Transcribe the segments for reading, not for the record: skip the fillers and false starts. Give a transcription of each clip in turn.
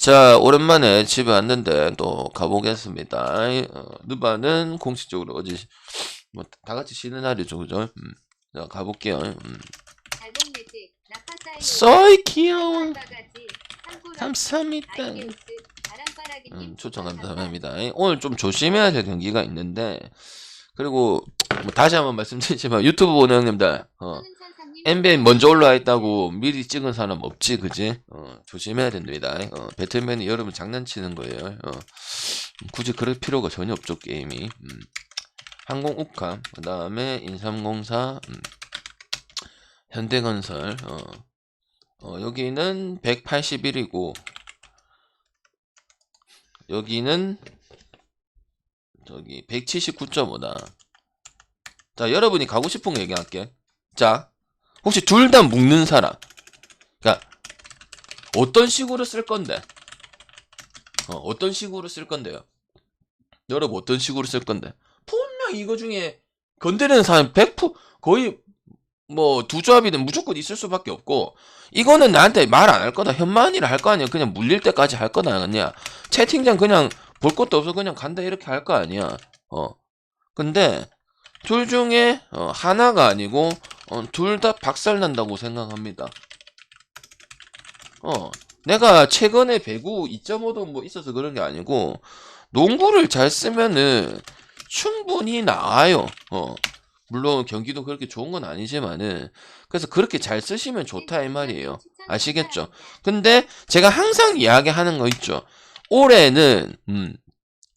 자, 오랜만에 집에 왔는데 또 가보겠습니다. 느바는 공식적으로 어제 뭐 다 같이 쉬는 날이죠, 그죠? 자, 가볼게요. 쏘이 귀여워. 감사합니다. 초청 감사합니다. 오늘 좀 조심해야 될 경기가 있는데, 그리고 뭐 다시 한번 말씀드리지만 유튜브 보는 형님들, NBA 먼저 올라와 있다고 미리 찍은 사람 없지, 그지? 조심해야 됩니다. 배틀맨이 여러분 장난치는 거예요. 굳이 그럴 필요가 전혀 없죠, 게임이. 항공욱함, 그 다음에 인삼공사, 현대건설, 여기는 181이고, 여기는, 저기, 179.5다. 자, 여러분이 가고 싶은 거 얘기할게. 자, 혹시 둘 다 묶는 사람. 그니까, 어떤 식으로 쓸 건데? 어떤 식으로 쓸 건데요? 여러분, 어떤 식으로 쓸 건데? 분명 이거 중에 건드리는 사람 100% 거의 뭐 두 조합이든 무조건 있을 수밖에 없고, 이거는 나한테 말 안 할 거다. 현만이라 할 거 아니야. 그냥 물릴 때까지 할 거다. 아니야. 채팅장 그냥 볼 것도 없어. 그냥 간다. 이렇게 할 거 아니야. 근데, 둘 중에, 하나가 아니고, 둘 다 박살난다고 생각합니다. 내가 최근에 배구 2.5도 뭐 있어서 그런 게 아니고, 농구를 잘 쓰면은 충분히 나아요. 물론 경기도 그렇게 좋은 건 아니지만은, 그래서 그렇게 잘 쓰시면 좋다 이 말이에요. 아시겠죠? 근데 제가 항상 이야기하는 거 있죠. 올해는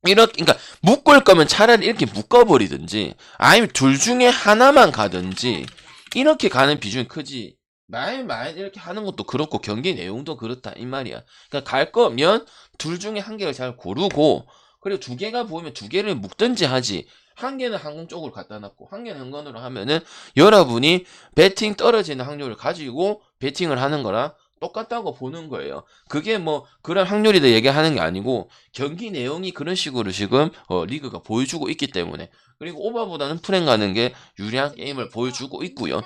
이렇게, 그러니까 묶을 거면 차라리 이렇게 묶어버리든지, 아니면 둘 중에 하나만 가든지, 이렇게 가는 비중이 크지. 말 이렇게 하는 것도 그렇고 경기 내용도 그렇다 이 말이야. 그러니까 갈 거면 둘 중에 한 개를 잘 고르고, 그리고 두 개가 보이면 두 개를 묶든지 하지. 한 개는 항공 쪽으로 갖다 놨고 한 개는 현관으로 하면은 여러분이 배팅 떨어지는 확률을 가지고 배팅을 하는 거랑 똑같다고 보는 거예요. 그게 뭐 그런 확률이다 얘기하는 게 아니고, 경기 내용이 그런 식으로 지금 리그가 보여주고 있기 때문에, 그리고 오버보다는 프랭 가는 게 유리한 게임을 보여주고 있고요.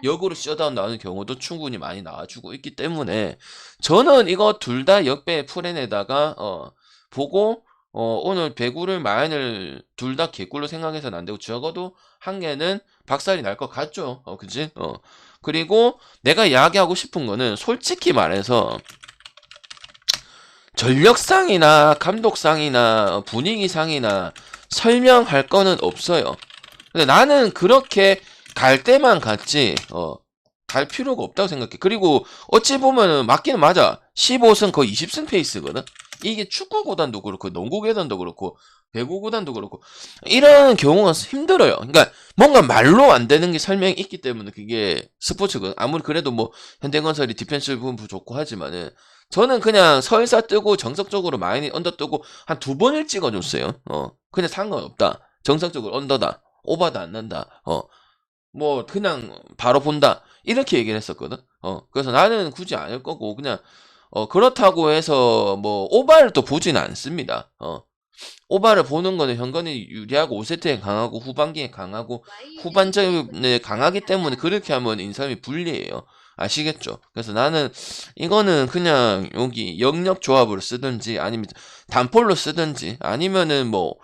역으로 셧다운 나오는 경우도 충분히 많이 나와주고 있기 때문에, 저는 이거 둘 다 역배 프렌에다가 보고, 오늘 배구를 마인을 둘 다 개꿀로 생각해서는 안 되고, 적어도 한 개는 박살이 날 것 같죠. 그지? 그리고 내가 이야기하고 싶은 거는 솔직히 말해서 전력상이나 감독상이나 분위기상이나 설명할 거는 없어요. 근데 나는 그렇게 갈 때만 갔지, 갈 필요가 없다고 생각해. 그리고 어찌 보면은 맞기는 맞아. 15승 거의 20승 페이스거든. 이게 축구 구단도 그렇고 농구 구단도 그렇고 배구 구단도 그렇고 이런 경우가 힘들어요. 그러니까 뭔가 말로 안 되는 게 설명이 있기 때문에 그게 스포츠거든. 아무리 그래도 뭐 현대건설이 디펜스 부분 좋고 하지만은, 저는 그냥 설사 뜨고 정석적으로 많이 언더 뜨고 한 두 번을 찍어줬어요. 그냥 상관없다. 정석적으로 언더다. 오바도 안 난다. 뭐 그냥 바로 본다. 이렇게 얘기를 했었거든. 그래서 나는 굳이 안 할 거고, 그냥 그렇다고 해서 뭐 오바를 또 보지는 않습니다. 오바를 보는 거는 현건이 유리하고 5세트에 강하고 후반기에 강하고 후반전에 강하기 때문에, 그렇게 하면 인삼이 불리해요. 아시겠죠? 그래서 나는 이거는 그냥 여기 영역 조합으로 쓰든지 아니면 단폴로 쓰든지 아니면은 뭐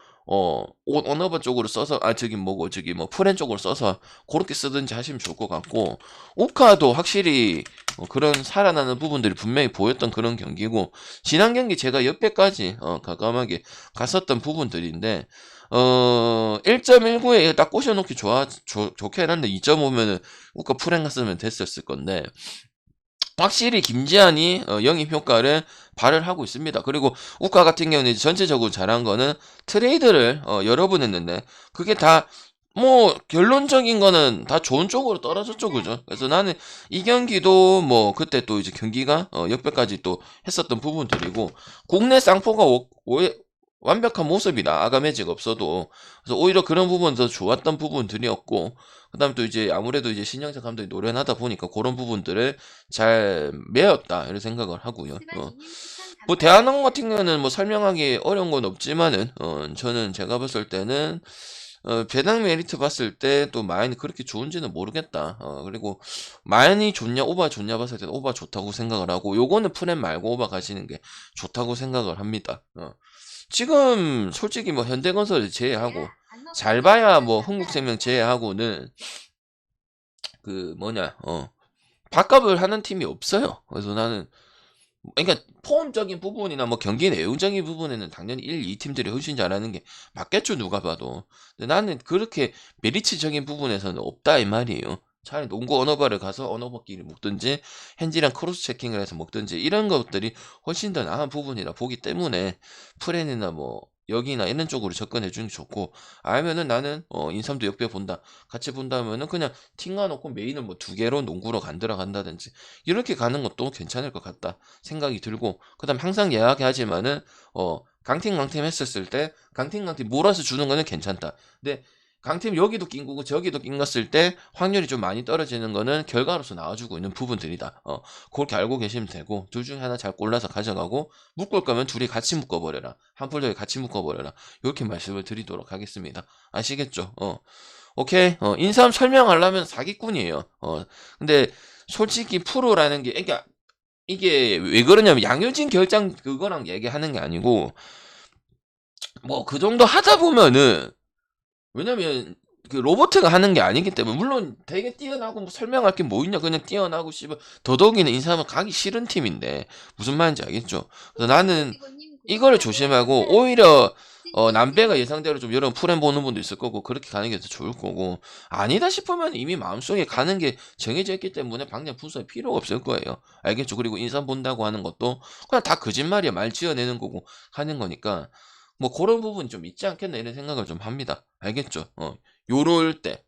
언어버 쪽으로 써서, 저기 뭐고 저기 뭐 프렌 쪽으로 써서 그렇게 쓰든지 하시면 좋을 것 같고, 우카도 확실히 그런 살아나는 부분들이 분명히 보였던 그런 경기고, 지난 경기 제가 옆에까지 가감하게 갔었던 부분들인데, 1.19에 딱 꼬셔놓기 좋게 해놨는데 2.5면은 우카 프렌 갔으면 됐었을 건데, 확실히 김지한이 영입 효과를 발휘하고 있습니다. 그리고 우카 같은 경우는 전체적으로 잘한 거는 트레이드를 여러 번 했는데, 그게 다 뭐 결론적인 거는 다 좋은 쪽으로 떨어졌죠, 그죠? 그래서 나는 이 경기도 뭐 그때 또 이제 경기가 역배까지 또 했었던 부분들이고, 국내 쌍포가 완벽한 모습이다. 아가매지가 없어도. 그래서 오히려 그런 부분 더 좋았던 부분들이었고, 그다음 또 이제 아무래도 이제 신영석 감독이 노련하다 보니까 그런 부분들을 잘 메웠다 이런 생각을 하고요. 뭐 대한항공 같은 경우는 뭐 설명하기 어려운 건 없지만은, 저는 제가 봤을 때는 배당 메리트 봤을 때 또 마인이 그렇게 좋은지는 모르겠다. 그리고 마인이 좋냐 오바 좋냐 봤을 때 오바 좋다고 생각을 하고, 요거는 프렘 말고 오바 가시는 게 좋다고 생각을 합니다. 지금 솔직히 뭐 현대건설 제외하고, 잘 봐야 뭐 흥국생명 제외하고는 그 뭐냐 밥값을 하는 팀이 없어요. 그래서 나는, 그러니까 폼적인 부분이나 뭐 경기 내용적인 부분에는 당연히 1, 2팀들이 훨씬 잘하는 게 맞겠죠, 누가 봐도. 근데 나는 그렇게 메리츠적인 부분에서는 없다 이 말이에요. 차라리 농구 언어바를 가서 언어바끼리 먹든지 현지랑 크로스 체킹을 해서 먹든지 이런 것들이 훨씬 더 나은 부분이라 보기 때문에 프렌이나 뭐 여기나 이런 쪽으로 접근해 주는 게 좋고, 아니면은 나는 인삼도 역배 본다, 같이 본다면은 그냥 팅가 놓고 메인을 뭐 2개로 농구로 간들어 간다든지 이렇게 가는 것도 괜찮을 것 같다 생각이 들고, 그 다음 항상 이야기하지만은 강팀 했었을 때 강팀 몰아서 주는 거는 괜찮다. 근데 강팀 여기도 낀 거고 저기도 낀 것을 때 확률이 좀 많이 떨어지는 거는 결과로서 나와주고 있는 부분들이다. 그렇게 알고 계시면 되고, 둘 중에 하나 잘 골라서 가져가고, 묶을 거면 둘이 같이 묶어버려라, 한 폴더에 같이 묶어버려라, 이렇게 말씀을 드리도록 하겠습니다. 아시겠죠? 오케이. 인삼 설명하려면 사기꾼이에요. 근데 솔직히 프로라는 게, 그러니까 이게 왜 그러냐면 양효진 결장 그거랑 얘기하는 게 아니고, 뭐 그 정도 하다 보면은, 왜냐면 그 로버트가 하는 게 아니기 때문에, 물론 되게 뛰어나고 뭐 설명할 게 뭐 있냐, 그냥 뛰어나고 씨발 더더욱이는 인삼은 가기 싫은 팀인데, 무슨 말인지 알겠죠? 그래서 나는 이거를 조심하고, 오히려 남배가 예상대로 좀 여러분 프렘 보는 분도 있을 거고 그렇게 가는 게 더 좋을 거고, 아니다 싶으면 이미 마음속에 가는 게 정해져 있기 때문에 방향 분석할 필요가 없을 거예요. 알겠죠? 그리고 인삼 본다고 하는 것도 그냥 다 거짓말이야, 말 지어내는 거고 하는 거니까, 뭐 그런 부분이 좀 있지 않겠나 이런 생각을 좀 합니다. 알겠죠? 요럴 때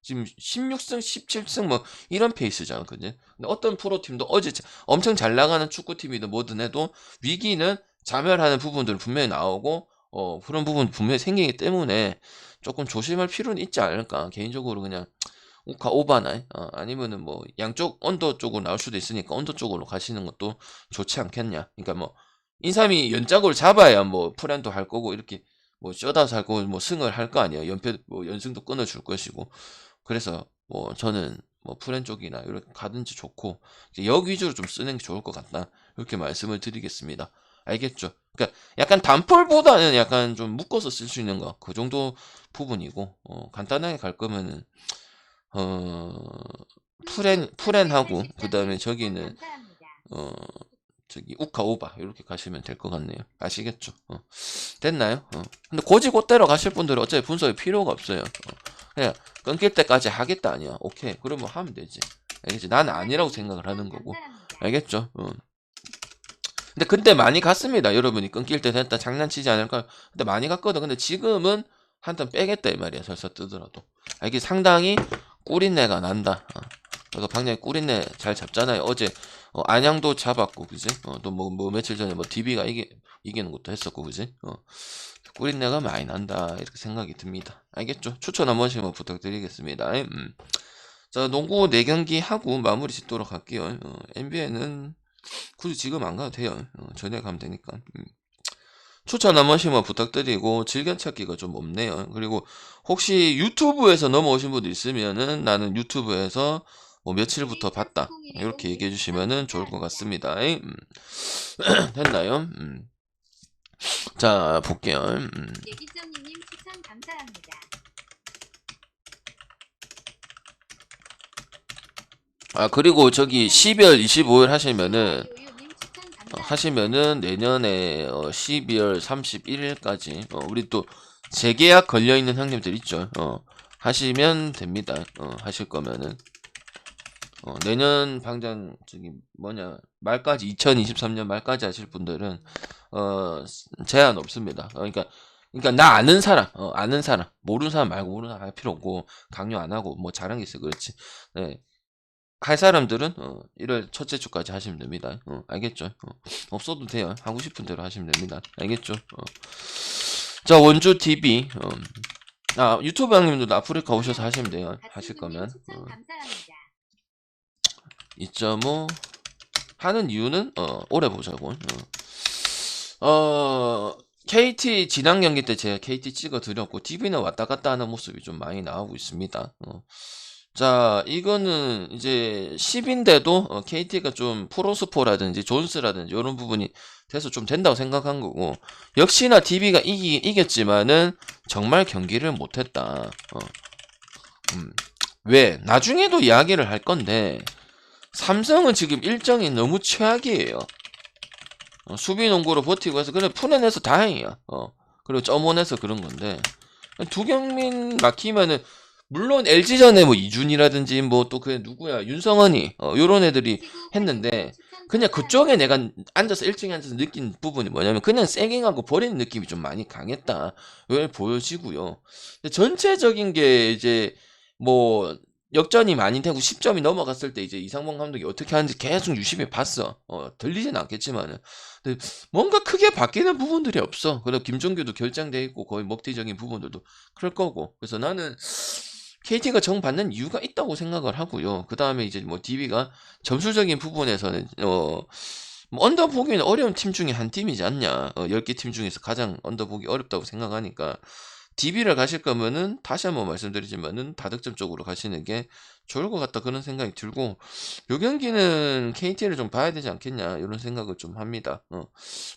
지금 16승 17승 뭐 이런 페이스잖아, 그지? 근데 어떤 프로팀도 어제 엄청 잘 나가는 축구팀이든 뭐든 해도 위기는 자멸하는 부분들은 분명히 나오고, 그런 부분 분명히 생기기 때문에 조금 조심할 필요는 있지 않을까. 개인적으로 그냥 우카 오바나 아니면은 뭐 양쪽 언더 쪽으로 나올 수도 있으니까 언더 쪽으로 가시는 것도 좋지 않겠냐. 그러니까 뭐 인삼이 연짝으로 잡아야 뭐 프랜도 할 거고, 이렇게 뭐 쇼다서 할 거고, 뭐 승을 할 거 아니에요. 연패 뭐 연승도 끊어줄 것이고. 그래서 뭐 저는 뭐 프랜 쪽이나 이렇게 가든지 좋고, 이제 역 위주로 좀 쓰는 게 좋을 것 같다, 이렇게 말씀을 드리겠습니다. 알겠죠? 그러니까 약간 단폴보다는 약간 좀 묶어서 쓸 수 있는 거, 그 정도 부분이고, 간단하게 갈 거면은 어 프렌하고 그 다음에 저기는 저기 우카오바 이렇게 가시면 될 것 같네요. 아시겠죠? 됐나요? 근데 고지고대로 가실 분들은 어차피 분석이 필요가 없어요. 그냥 끊길 때까지 하겠다 아니야. 오케이, 그러면 하면 되지. 알겠지? 나는 아니라고 생각을 하는 거고. 알겠죠? 근데 그때 많이 갔습니다. 여러분이 끊길 때 됐다 장난치지 않을까. 근데 많이 갔거든. 근데 지금은 한턴 빼겠다 이 말이야, 설사 뜨더라도. 이게 상당히 꿀인내가 난다. 그래서 방향이 꿀인내 잘 잡잖아요. 어제 안양도 잡았고, 그지? 또 뭐 며칠 전에 뭐 DB가 이기는 것도 했었고, 그지? 꿀인내가 많이 난다, 이렇게 생각이 듭니다. 알겠죠? 추천 한 번씩만 부탁드리겠습니다. 자, 농구 4경기 하고 마무리 짓도록 할게요. NBA는 굳이 지금 안 가도 돼요. 전에 가면 되니까. 추천 한 번씩만 부탁드리고, 즐겨찾기가 좀 없네요. 그리고 혹시 유튜브에서 넘어오신 분도 있으면은 나는 유튜브에서 뭐 며칠부터 봤다, 이렇게 얘기해 주시면은 좋을 것 같습니다. 됐나요? 자, 볼게요. 예기정님 추천 감사합니다. 그리고 저기 12월 25일 하시면은 내년에 12월 31일까지 우리 또 재계약 걸려있는 형님들 있죠. 하시면 됩니다. 하실 거면은 내년 방장 저기 뭐냐 말까지, 2023년 말까지 하실 분들은 제한 없습니다. 그러니까 나 아는 사람, 모르는 사람 말고, 모르는 사람 할 필요 없고, 강요 안 하고 뭐 잘한 게 있어 그렇지. 네. 할 사람들은 1월 첫째 주까지 하시면 됩니다. 알겠죠? 없어도 돼요. 하고 싶은 대로 하시면 됩니다. 알겠죠? 자, 원주 TV. 유튜브 형님들도 아프리카 오셔서 하시면 돼요. 하실 거면. 2.5 하는 이유는 오래 보자고. KT 지난 경기 때 제가 KT 찍어 드렸고 DB는 왔다 갔다 하는 모습이 좀 많이 나오고 있습니다. 자, 이거는 이제 10인데도 KT가 좀 프로스포라든지 존스라든지 이런 부분이 돼서 좀 된다고 생각한 거고, 역시나 DB가 이겼지만은 정말 경기를 못했다. 왜? 나중에도 이야기를 할 건데 삼성은 지금 일정이 너무 최악이에요. 수비 농구로 버티고 해서 그래 풀어내서 다행이야. 그리고 점원해서 그런 건데 두경민 막히면은 물론 LG전에 뭐 이준이라든지 뭐 또 그 누구야 윤성원이 요런 애들이 했는데 그냥 그쪽에 내가 앉아서 1층에 앉아서 느낀 부분이 뭐냐면 그냥 세깅하고 버리는 느낌이 좀 많이 강했다. 왜 보여지고요. 근데 전체적인 게 이제 뭐 역전이 많이 되고 10점이 넘어갔을 때 이제 이상범 감독이 어떻게 하는지 계속 유심히 봤어. 들리진 않겠지만은. 근데 뭔가 크게 바뀌는 부분들이 없어. 그리고 김종규도 결장돼 있고 거의 먹튀적인 부분들도 클 거고. 그래서 나는 KT가 정 받는 이유가 있다고 생각을 하고요. 그 다음에 이제 뭐 DB가 점수적인 부분에서는 뭐 언더 보기는 어려운 팀 중에 한 팀이지 않냐. 10개 팀 중에서 가장 언더 보기 어렵다고 생각하니까 DB를 가실 거면은 다시 한번 말씀드리지만은 다득점 쪽으로 가시는 게 좋을 것 같다 그런 생각이 들고, 요 경기는 KT를 좀 봐야 되지 않겠냐 이런 생각을 좀 합니다.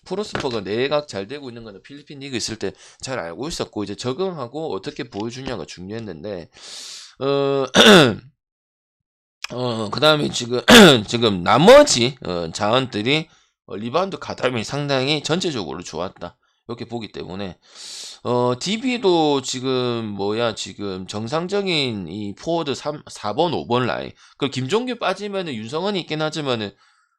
프로스퍼가 내각 잘 되고 있는 거는 필리핀 리그 있을 때 잘 알고 있었고 이제 적응하고 어떻게 보여주냐가 중요했는데 그 다음에 지금 지금 나머지 자원들이 리바운드 가담이 상당히 전체적으로 좋았다 이렇게 보기 때문에 DB도 지금 지금 정상적인 이 포워드 4번 5번 라인, 그 김종규 빠지면은 윤성원이 있긴 하지만은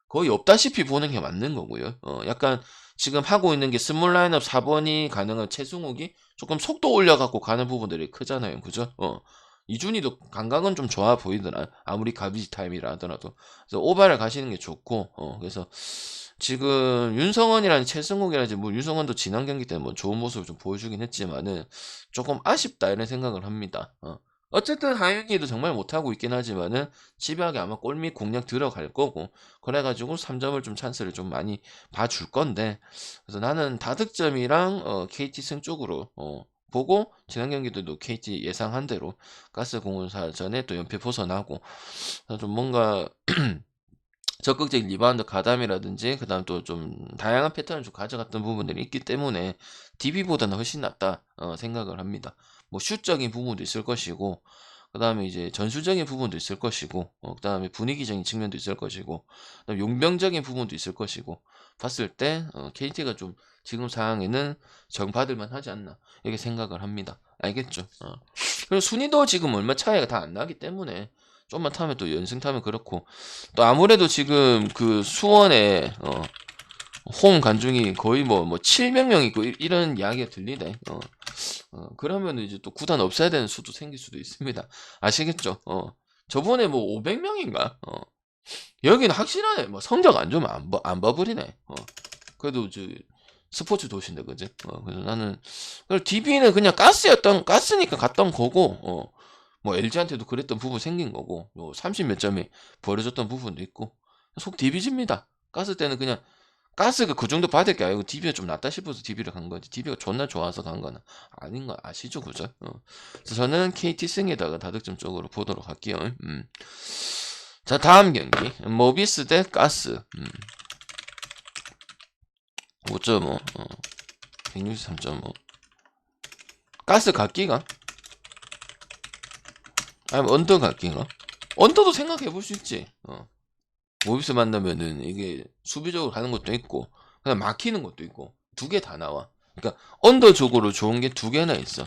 거의 없다시피 보는 게 맞는 거고요. 약간 지금 하고 있는 게 스몰 라인업 4번이 가능한 최승욱이 조금 속도 올려갖고 가는 부분들이 크잖아요. 그죠? 이준이도 감각은 좀 좋아 보이더라. 아무리 가비지 타임이라 하더라도. 그래서 오바를 가시는 게 좋고, 그래서 지금 윤성원이랑 최승욱이라든지 뭐 윤성원도 지난 경기 때 뭐 좋은 모습을 좀 보여주긴 했지만은 조금 아쉽다 이런 생각을 합니다. 어쨌든 하윤기도 정말 못하고 있긴 하지만은 집요하게 아마 골밑 공략 들어갈 거고, 그래가지고 3점을 좀 찬스를 좀 많이 봐줄 건데, 그래서 나는 다득점이랑 KT 승 쪽으로 보고, 지난 경기도 KT 예상한 대로 가스 공원사전에 또 연패 벗어나고 좀 뭔가 적극적인 리바운드 가담이라든지 그다음 또 좀 다양한 패턴을 좀 가져갔던 부분들이 있기 때문에 DB보다는 훨씬 낫다 생각을 합니다. 뭐 슛적인 부분도 있을 것이고, 그다음에 이제 전술적인 부분도 있을 것이고, 그다음에 분위기적인 측면도 있을 것이고, 그다음에 용병적인 부분도 있을 것이고, 봤을 때 KT가 좀 지금 상황에는 정받을만 하지 않나 이렇게 생각을 합니다. 알겠죠? 그리고 순위도 지금 얼마 차이가 다 안 나기 때문에 좀만 타면 또 연승 타면 그렇고, 또 아무래도 지금 그 수원에 홈 관중이 거의 뭐 700명 있고 이런 이야기가 들리네. 그러면 이제 또 구단 없애야 되는 수도 생길 수도 있습니다. 아시겠죠? 저번에 뭐 500명인가? 여기는 확실하네. 뭐 성적 안 좋으면 안 봐버리네. 그래도 스포츠 도시인데, 그지? 그래서 나는, DB는 그냥 가스니까 갔던 거고, 뭐 LG한테도 그랬던 부분 생긴 거고, 30 몇 점이 버려졌던 부분도 있고, 속 DB집니다. 가스 때는 그냥 가스가 그 정도 받을 게 아니고 DB가 좀 낫다 싶어서 DB를 간 거지, DB가 존나 좋아서 간 거는 아닌 거 아시죠? 그죠? 그래서 저는 KT 승에다가 다득점 쪽으로 보도록 할게요. 자, 다음 경기 모비스 대 가스. 5.5 163.5 가스 각기가? 아니면 언더 각기가? 언더도 생각해 볼 수 있지. 모비스 만나면은 이게 수비적으로 가는 것도 있고 그냥 막히는 것도 있고 두 개 다 나와. 그러니까 언더 쪽으로 좋은 게 두 개나 있어.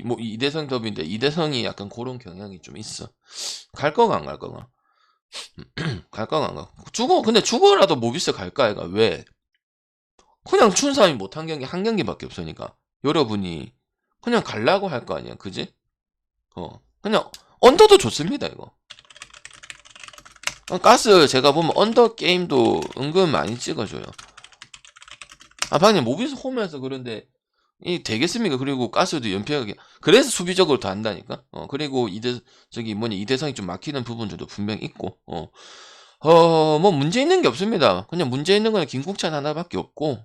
뭐 이대성 더비인데 이대성이 약간 그런 경향이 좀 있어. 갈 거가 안 갈 거가? 갈 거가 안 가? 근데 죽어라도 모비스 갈까 얘가? 왜? 그냥 춘삼이 못한 경기 한 경기밖에 없으니까 여러분이 그냥 갈라고 할 거 아니야, 그지? 그냥 언더도 좋습니다 이거. 가스 제가 보면 언더 게임도 은근 많이 찍어줘요. 방금 모비스 홈에서 그런데 이 되겠습니까? 그리고 가스도 연패하게 그래서 수비적으로 더 한다니까. 그리고 이대성이 좀 막히는 부분들도 분명 있고, 뭐 문제 있는 게 없습니다. 그냥 문제 있는 거는 김국찬 하나밖에 없고,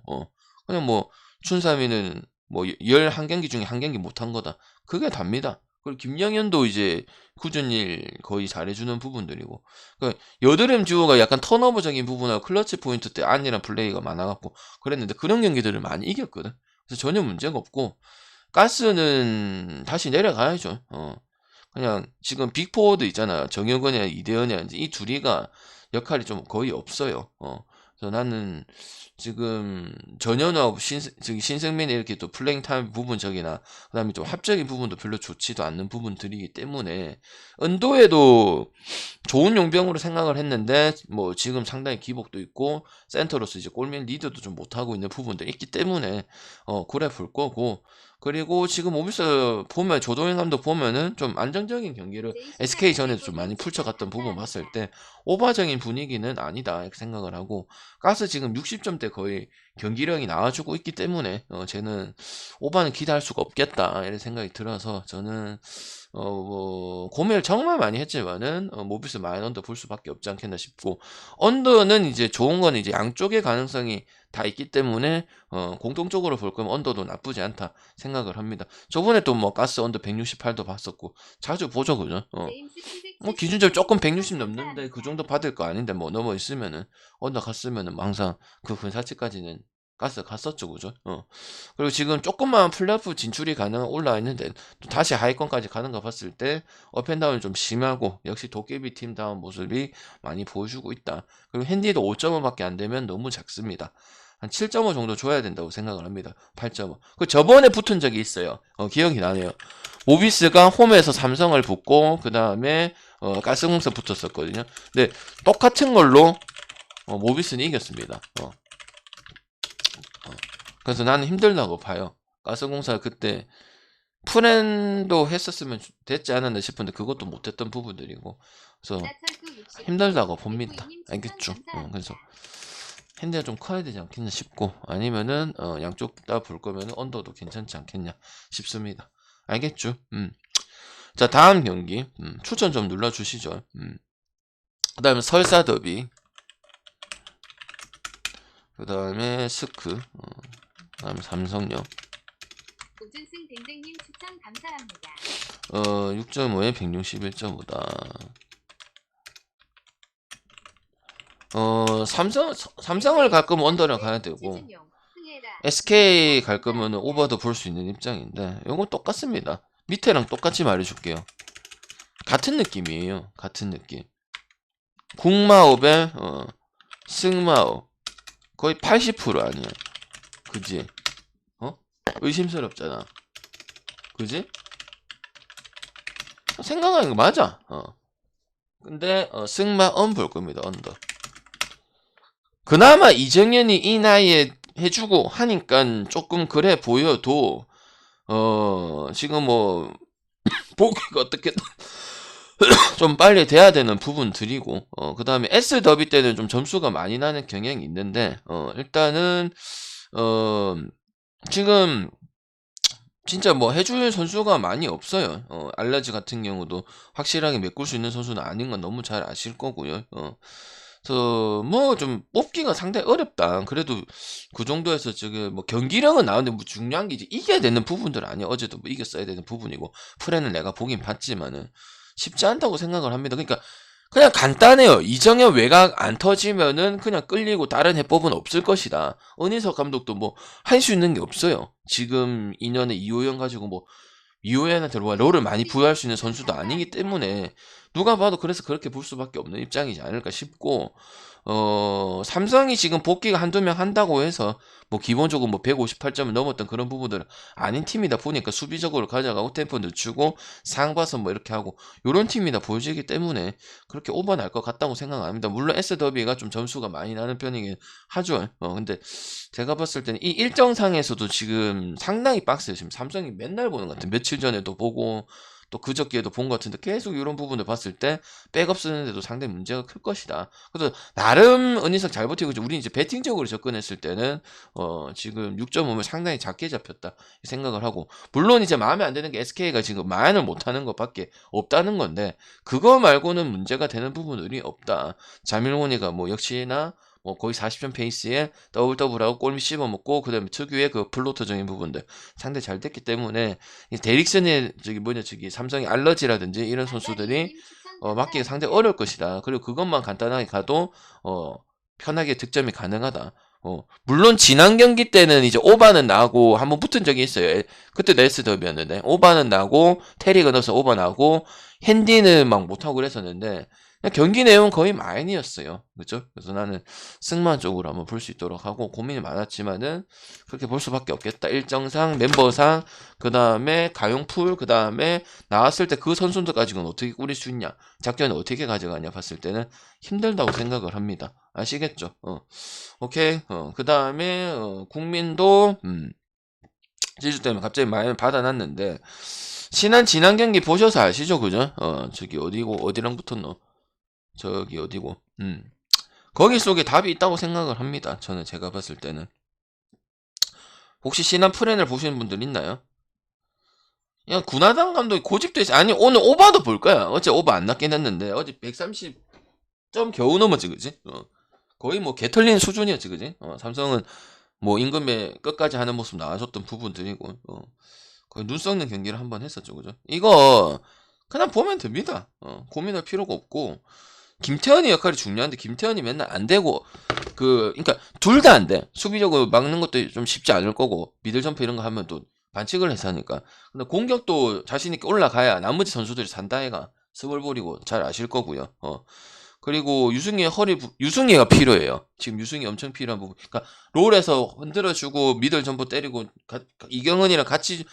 그냥 뭐 춘삼이는 뭐 11경기 중에 1경기 못한 거다. 그게 답니다. 그리고 김영현도 이제 꾸준히 일 거의 잘해주는 부분들이고, 여드름 듀오가 약간 턴오버적인 부분하고 클러치 포인트 때 안이란 플레이가 많아갖고 그랬는데 그런 경기들을 많이 이겼거든. 그래서 전혀 문제가 없고, 가스는 다시 내려가야죠. 그냥 지금 빅포워드 있잖아. 정혁은이나 이대현이나 이 둘이가 역할이 좀 거의 없어요. 그래서 나는 지금 전현우 저기 신생민이 이렇게 또 플레잉 타임 부분적이나 그다음에 좀 합적인 부분도 별로 좋지도 않는 부분들이기 때문에 은도에도 좋은 용병으로 생각을 했는데 뭐 지금 상당히 기복도 있고 센터로서 이제 골밑 리드도 좀 못하고 있는 부분들이 있기 때문에 그래 볼 거고, 그리고 지금 오비스 보면 조동현 감독 보면은 좀 안정적인 경기를 SK 전에도 좀 많이 펼쳐갔던 부분 봤을 때 오버적인 분위기는 아니다 이렇게 생각을 하고, 가스 지금 60점대 거의 경기력이 나와주고 있기 때문에 쟤는 오버는 기대할 수가 없겠다 이런 생각이 들어서 저는 뭐 고민을 정말 많이 했지만은 모비스 마인 언더 볼 수밖에 없지 않겠나 싶고, 언더는 이제 좋은 건 이제 양쪽의 가능성이 다 있기 때문에 공통적으로 볼 거면 언더도 나쁘지 않다 생각을 합니다. 저번에 또 뭐 가스 언더 168도 봤었고 자주 보죠, 그죠? 뭐 기준점 조금 160 넘는데 그 정도 받을 거 아닌데 뭐 넘어 있으면은 언더 갔으면은 뭐 항상 그 근사치까지는 가스 갔었죠, 그죠? 그리고 지금 조금만 플레이오프 진출이 가능한 올라와 있는데 또 다시 하위권까지 가는 거 봤을 때 업앤다운이 좀 심하고 역시 도깨비 팀다운 모습이 많이 보여주고 있다. 그리고 핸디도 5.5밖에 안 되면 너무 작습니다. 한 7.5 정도 줘야 된다고 생각을 합니다. 8.5. 그 저번에 붙은 적이 있어요. 기억이 나네요. 모비스가 홈에서 삼성을 붙고 그 다음에 가스공사 붙었었거든요. 근데 똑같은 걸로 모비스는 이겼습니다. 그래서 나는 힘들다고 봐요. 가스공사 그때 프렌도 했었으면 됐지 않았나 싶은데 그것도 못했던 부분들이고, 그래서 힘들다고 봅니다. 알겠죠? 그래서 핸디가 좀 커야 되지 않겠냐 싶고, 아니면은 양쪽 다 볼 거면 언더도 괜찮지 않겠냐 싶습니다. 알겠죠? 자, 다음 경기 추천 좀 눌러주시죠. 그 다음에 설사 더비, 그 다음에 스크, 그 다음에 삼성역. 우준승 댕댕님 추천 감사합니다. 6.5에 161.5다. 삼성을 갈 거면 언더를 가야 되고, SK 갈 거면 오버도 볼 수 있는 입장인데, 요거 똑같습니다. 밑에랑 똑같이 말해줄게요. 같은 느낌이에요. 같은 느낌. 국마옵에 승마옵 거의 80% 아니야. 그지? 의심스럽잖아. 그지? 생각하는 거 맞아. 근데 승마엄 볼 겁니다. 언더. 그나마 이정현이 이 나이에 해주고 하니까 조금 그래 보여도 지금 뭐 보기가 어떻게 좀 빨리 돼야 되는 부분들이고, 그 다음에 S 더비 때는 좀 점수가 많이 나는 경향이 있는데, 일단은 지금 진짜 뭐 해줄 선수가 많이 없어요. 알라지 같은 경우도 확실하게 메꿀 수 있는 선수는 아닌 건 너무 잘 아실 거고요. 그래서 뭐 좀 뽑기가 상당히 어렵다. 그래도 그 정도에서 지금 뭐 경기력은 나오는데 뭐 중요한 게 이제 이겨야 되는 부분들 아니야. 어제도 뭐 이겼어야 되는 부분이고 프레는 내가 보긴 봤지만은 쉽지 않다고 생각을 합니다. 그러니까 그냥 간단해요. 이정현 외곽 안 터지면은 그냥 끌리고 다른 해법은 없을 것이다. 은희석 감독도 뭐 할 수 있는 게 없어요. 지금 2년에 이호연 가지고 뭐 이호연한테 롤을 많이 부여할 수 있는 선수도 아니기 때문에 누가 봐도 그래서 그렇게 볼 수밖에 없는 입장이지 않을까 싶고, 삼성이 지금 복귀가 한두 명 한다고 해서 뭐 기본적으로 뭐 158점을 넘었던 그런 부분들은 아닌 팀이다 보니까 수비적으로 가져가고 템포 늦추고 상봐서 뭐 이렇게 하고 요런 팀이다 보여지기 때문에 그렇게 오버 날 것 같다고 생각 안 합니다. 물론 S 더비가 좀 점수가 많이 나는 편이긴 하죠. 근데 제가 봤을 때는 이 일정상에서도 지금 상당히 빡세요. 지금 삼성이 맨날 보는 것 같아요. 며칠 전에도 보고 또 그저께도 본 것 같은데 계속 이런 부분을 봤을 때 백업 쓰는데도 상당히 문제가 클 것이다. 그래서 나름 은희석 잘 버티고 있죠. 우리 이제 배팅적으로 접근했을 때는 지금 6.5면 상당히 작게 잡혔다 생각을 하고, 물론 이제 마음에 안 드는 게 SK가 지금 마인을 못하는 것밖에 없다는 건데 그거 말고는 문제가 되는 부분들이 없다. 자밀원이가 뭐 역시나 뭐 거의 40점 페이스에 더블하고 골밑 씹어먹고 그다음에 특유의 그 플로터적인 부분들 상당히 잘 됐기 때문에 이 데릭슨의 저기 삼성의 알러지라든지 이런 선수들이 안다리님 추천 막기가 상당히 감사합니다. 어려울 것이다. 그리고 그것만 간단하게 가도 편하게 득점이 가능하다. 물론 지난 경기 때는 이제 오바는 나고 한번 붙은 적이 있어요. 그때 넬스 더비였는데 오바는 나고 테리가 넣어서 오바 나고 핸디는 막 못하고 그랬었는데 그냥 경기 내용은 거의 마인이었어요. 그죠? 그래서 나는 승만 쪽으로 한번 볼 수 있도록 하고, 고민이 많았지만은 그렇게 볼 수밖에 없겠다. 일정상, 멤버상, 그 다음에 가용풀, 그 다음에 나왔을 때 그 선수들 가지고는 어떻게 꾸릴 수 있냐, 작전을 어떻게 가져가냐 봤을 때는 힘들다고 생각을 합니다. 아시겠죠? 오케이. 그 다음에 국민도 지수 때문에 갑자기 마인을 받아놨는데 지난 경기 보셔서 아시죠? 그죠? 저기 어디고 어디랑 붙었노? 저기 어디고 거기 속에 답이 있다고 생각을 합니다. 저는 제가 봤을 때는. 혹시 신한 프렌을 보시는 분들 있나요? 그냥 구나단 감독이 고집도 있어. 아니 오늘 오바도 볼 거야. 어제 오바 안 났긴 했는데 어제 130점 겨우 넘었지, 그지? 거의 뭐 개털린 수준이었지, 그지? 삼성은 뭐 임금에 끝까지 하는 모습 나와줬던 부분들이고 거의 눈 썩는 경기를 한번 했었죠, 그죠? 이거 그냥 보면 됩니다. 고민할 필요가 없고, 김태현이 역할이 중요한데 김태현이 맨날 안 되고 그러니까 둘 다 안 돼. 수비적으로 막는 것도 좀 쉽지 않을 거고 미들 점프 이런 거 하면 또 반칙을 해서 하니까. 근데 공격도 자신 있게 올라가야 나머지 선수들이 산다 해가 스벌볼이고 잘 아실 거고요. 그리고 유승희가 필요해요. 지금 유승희 엄청 필요한 부분. 그러니까 롤에서 흔들어주고 미들 점프 때리고 이경은이랑 같이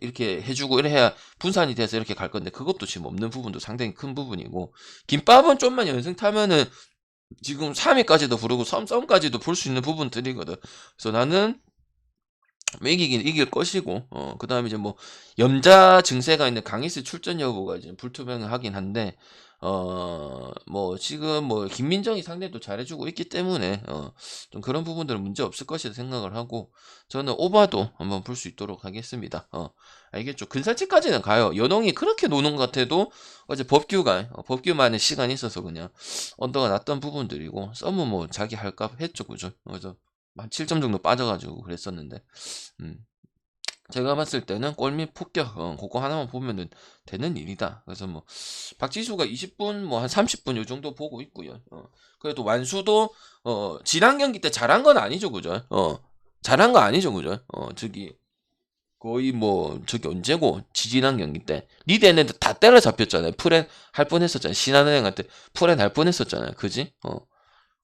이렇게 해주고 이래야 분산이 돼서 이렇게 갈 건데 그것도 지금 없는 부분도 상당히 큰 부분이고, 김밥은 좀만 연승 타면은 지금 3위까지도 부르고 썸까지도 볼 수 있는 부분들이거든. 그래서 나는 이기긴 이길 것이고, 그 다음에 이제 뭐 염자 증세가 있는 강희슬 출전 여부가 이제 불투명하긴 한데, 뭐 지금 뭐 김민정이 상대도 잘해주고 있기 때문에 좀 그런 부분들은 문제 없을 것이라 생각을 하고, 저는 오바도 한번 볼 수 있도록 하겠습니다. 알겠죠? 근살치까지는 가요. 연홍이 그렇게 노는 것 같아도 어제 법규만의 시간이 있어서 그냥 언더가 났던 부분들이고, 썸은 뭐 자기 할까 했죠, 그죠? 그래서 한 7점 정도 빠져가지고 그랬었는데, 제가 봤을 때는 골밑 폭격, 그거 하나만 보면은 되는 일이다. 그래서 뭐 박지수가 20분, 뭐 한 30분 요 정도 보고 있고요. 그래도 완수도 지난 경기 때 잘한 건 아니죠, 그죠? 잘한 거 아니죠, 그죠? 저기 거의 뭐 저기 언제고 지지난 경기 때 리드 했는데 다 때려잡혔잖아요. 프렌 할 뻔했었잖아요. 신한은행한테 프렌 할 뻔했었잖아요. 그지?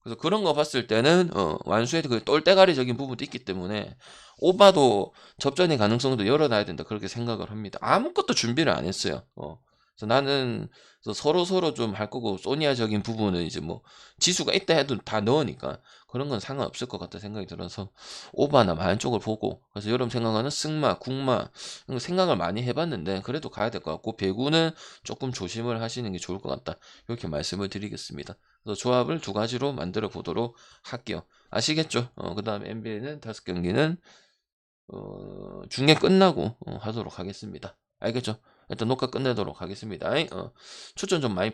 그래서 그런 거 봤을 때는 완수의 그 똘대가리적인 부분도 있기 때문에 오바도 접전의 가능성도 열어놔야 된다, 그렇게 생각을 합니다. 아무것도 준비를 안 했어요. 그래서 나는 서로 좀 할 거고, 소니아적인 부분은 이제 뭐 지수가 있다 해도 다 넣으니까 그런 건 상관없을 것 같다 생각이 들어서 오바나 마연 쪽을 보고, 그래서 여러분 생각하는 승마, 국마 이런 거 생각을 많이 해봤는데 그래도 가야 될 것 같고, 배구는 조금 조심을 하시는 게 좋을 것 같다, 이렇게 말씀을 드리겠습니다. 그래서 조합을 두 가지로 만들어 보도록 할게요. 아시겠죠? 그 다음에 NBA는 5경기는 중계 끝나고 하도록 하겠습니다. 알겠죠? 일단 녹화 끝내도록 하겠습니다. 추천 좀 많이